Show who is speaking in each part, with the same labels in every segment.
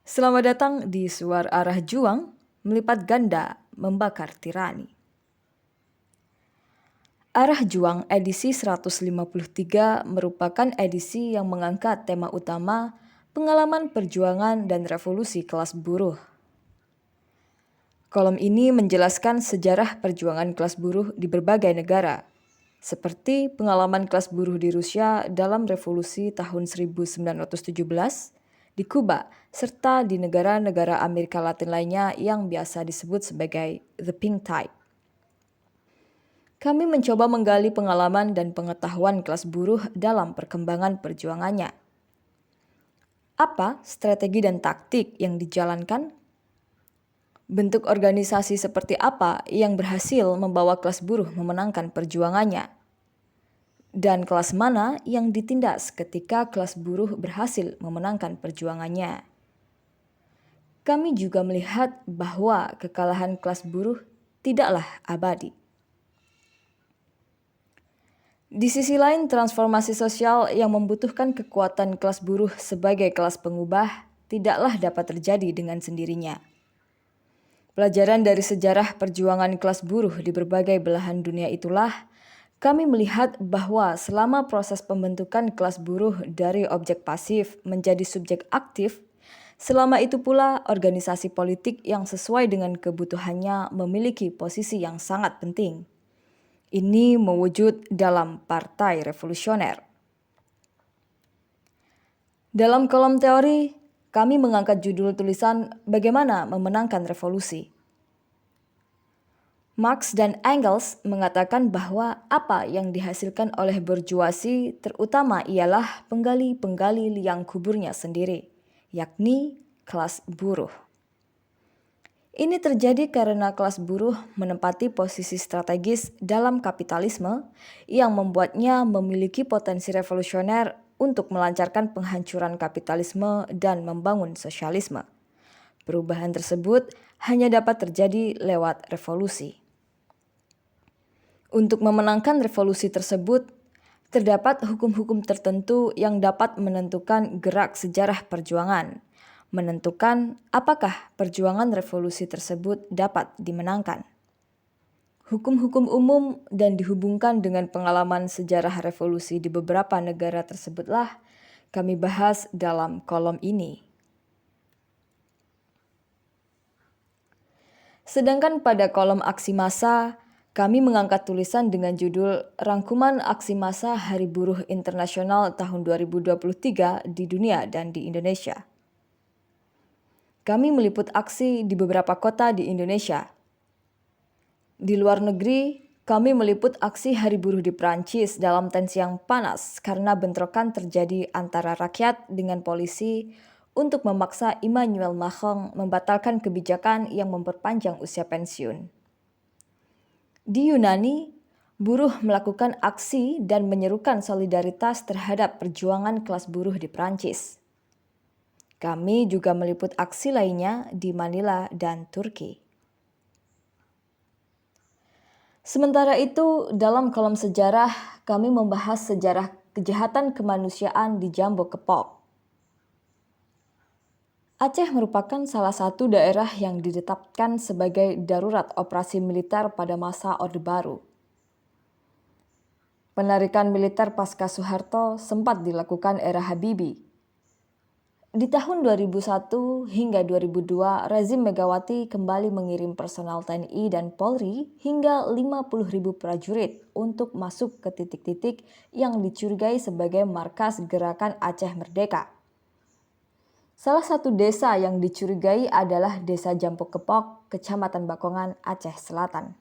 Speaker 1: Selamat datang di Suara Arah Juang, melipat ganda, membakar tirani. Arah Juang edisi 153 merupakan edisi yang mengangkat tema utama pengalaman perjuangan dan revolusi kelas buruh. Kolom ini menjelaskan sejarah perjuangan kelas buruh di berbagai negara, seperti pengalaman kelas buruh di Rusia dalam revolusi tahun 1917, di Kuba, serta di negara-negara Amerika Latin lainnya yang biasa disebut sebagai The Pink Tide. Kami mencoba menggali pengalaman dan pengetahuan kelas buruh dalam perkembangan perjuangannya. Apa strategi dan taktik yang dijalankan? Bentuk organisasi seperti apa yang berhasil membawa kelas buruh memenangkan perjuangannya? Dan kelas mana yang ditindas ketika kelas buruh berhasil memenangkan perjuangannya? Kami juga melihat bahwa kekalahan kelas buruh tidaklah abadi. Di sisi lain, transformasi sosial yang membutuhkan kekuatan kelas buruh sebagai kelas pengubah tidaklah dapat terjadi dengan sendirinya. Pelajaran dari sejarah perjuangan kelas buruh di berbagai belahan dunia itulah kami melihat bahwa selama proses pembentukan kelas buruh dari objek pasif menjadi subjek aktif, selama itu pula organisasi politik yang sesuai dengan kebutuhannya memiliki posisi yang sangat penting. Ini mewujud dalam Partai Revolusioner. Dalam kolom teori, kami mengangkat judul tulisan "Bagaimana Memenangkan Revolusi". Marx dan Engels mengatakan bahwa apa yang dihasilkan oleh burjuasi terutama ialah penggali-penggali liang kuburnya sendiri, yakni kelas buruh. Ini terjadi karena kelas buruh menempati posisi strategis dalam kapitalisme yang membuatnya memiliki potensi revolusioner untuk melancarkan penghancuran kapitalisme dan membangun sosialisme. Perubahan tersebut hanya dapat terjadi lewat revolusi. Untuk memenangkan revolusi tersebut, terdapat hukum-hukum tertentu yang dapat menentukan gerak sejarah perjuangan, menentukan apakah perjuangan revolusi tersebut dapat dimenangkan. Hukum-hukum umum dan dihubungkan dengan pengalaman sejarah revolusi di beberapa negara tersebutlah kami bahas dalam kolom ini. Sedangkan pada kolom aksi massa, kami mengangkat tulisan dengan judul Rangkuman Aksi Massa Hari Buruh Internasional tahun 2023 di dunia dan di Indonesia. Kami meliput aksi di beberapa kota di Indonesia. Di luar negeri, kami meliput aksi Hari Buruh di Prancis dalam tensi yang panas karena bentrokan terjadi antara rakyat dengan polisi untuk memaksa Emmanuel Macron membatalkan kebijakan yang memperpanjang usia pensiun. Di Yunani, buruh melakukan aksi dan menyerukan solidaritas terhadap perjuangan kelas buruh di Prancis. Kami juga meliput aksi lainnya di Manila dan Turki. Sementara itu, dalam kolom sejarah, kami membahas sejarah kejahatan kemanusiaan di Jambo Kepok. Aceh merupakan salah satu daerah yang ditetapkan sebagai darurat operasi militer pada masa Orde Baru. Penarikan militer pasca Soeharto sempat dilakukan era Habibie. Di tahun 2001 hingga 2002, rezim Megawati kembali mengirim personal TNI dan Polri hingga 50.000 prajurit untuk masuk ke titik-titik yang dicurigai sebagai markas gerakan Aceh Merdeka. Salah satu desa yang dicurigai adalah Desa Jampo Kepok, Kecamatan Bakongan, Aceh Selatan.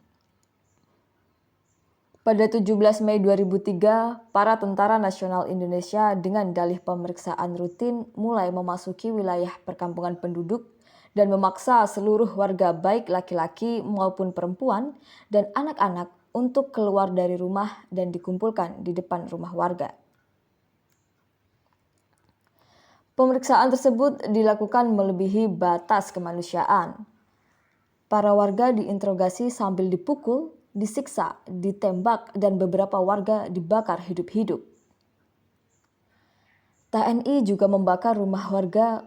Speaker 1: Pada 17 Mei 2003, para Tentara Nasional Indonesia dengan dalih pemeriksaan rutin mulai memasuki wilayah perkampungan penduduk dan memaksa seluruh warga baik laki-laki maupun perempuan dan anak-anak untuk keluar dari rumah dan dikumpulkan di depan rumah warga. Pemeriksaan tersebut dilakukan melebihi batas kemanusiaan. Para warga diinterogasi sambil dipukul, disiksa, ditembak, dan beberapa warga dibakar hidup-hidup. TNI juga membakar rumah warga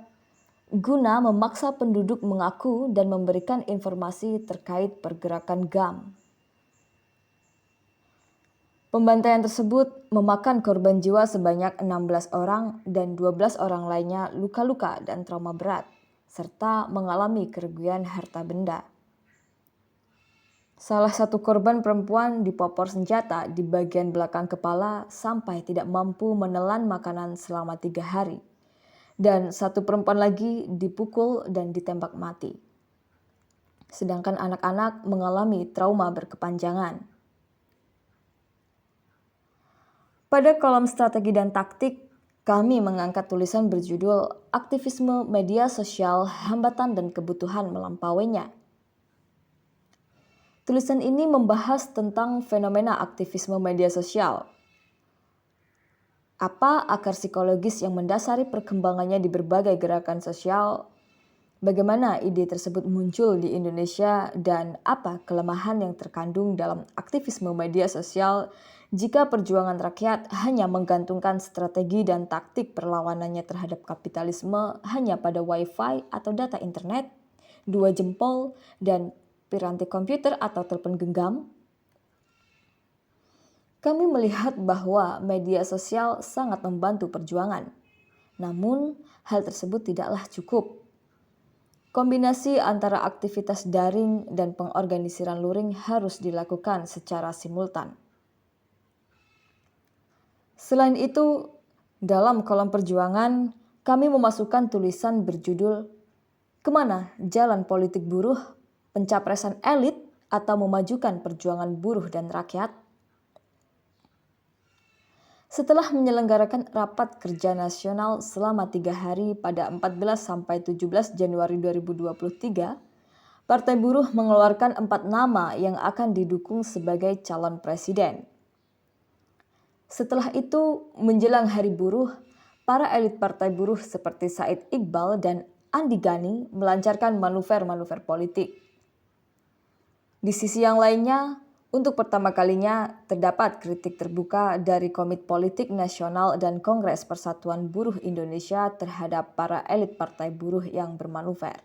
Speaker 1: guna memaksa penduduk mengaku dan memberikan informasi terkait pergerakan GAM. Pembantaian tersebut memakan korban jiwa sebanyak 16 orang dan 12 orang lainnya luka-luka dan trauma berat, serta mengalami kerugian harta benda. Salah satu korban perempuan dipopor senjata di bagian belakang kepala sampai tidak mampu menelan makanan selama 3 hari. Dan satu perempuan lagi dipukul dan ditembak mati. Sedangkan anak-anak mengalami trauma berkepanjangan. Pada kolom strategi dan taktik, kami mengangkat tulisan berjudul Aktivisme Media Sosial, Hambatan dan Kebutuhan Melampauinya. Tulisan ini membahas tentang fenomena aktivisme media sosial. Apa akar psikologis yang mendasari perkembangannya di berbagai gerakan sosial? Bagaimana ide tersebut muncul di Indonesia dan apa kelemahan yang terkandung dalam aktivisme media sosial jika perjuangan rakyat hanya menggantungkan strategi dan taktik perlawanannya terhadap kapitalisme hanya pada wifi atau data internet, 2 jempol, dan piranti komputer atau telepon genggam? Kami melihat bahwa media sosial sangat membantu perjuangan. Namun, hal tersebut tidaklah cukup. Kombinasi antara aktivitas daring dan pengorganisiran luring harus dilakukan secara simultan. Selain itu, dalam kolom perjuangan, kami memasukkan tulisan berjudul Kemana Jalan Politik Buruh, Pencapresan Elit atau Memajukan Perjuangan Buruh dan Rakyat? Setelah menyelenggarakan rapat kerja nasional selama 3 hari pada 14-17 Januari 2023, Partai Buruh mengeluarkan 4 nama yang akan didukung sebagai calon presiden. Setelah itu, menjelang Hari Buruh, para elit Partai Buruh seperti Said Iqbal dan Andi Gani melancarkan manuver-manuver politik. Di sisi yang lainnya, untuk pertama kalinya terdapat kritik terbuka dari Komite Politik Nasional dan Kongres Persatuan Buruh Indonesia terhadap para elit Partai Buruh yang bermanuver.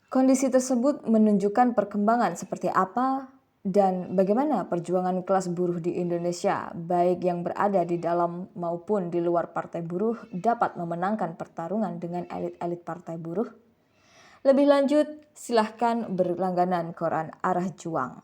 Speaker 1: Kondisi tersebut menunjukkan perkembangan seperti apa dan bagaimana perjuangan kelas buruh di Indonesia, baik yang berada di dalam maupun di luar partai buruh, dapat memenangkan pertarungan dengan elit-elit partai buruh. Lebih lanjut, silahkan berlangganan koran Arah Juang.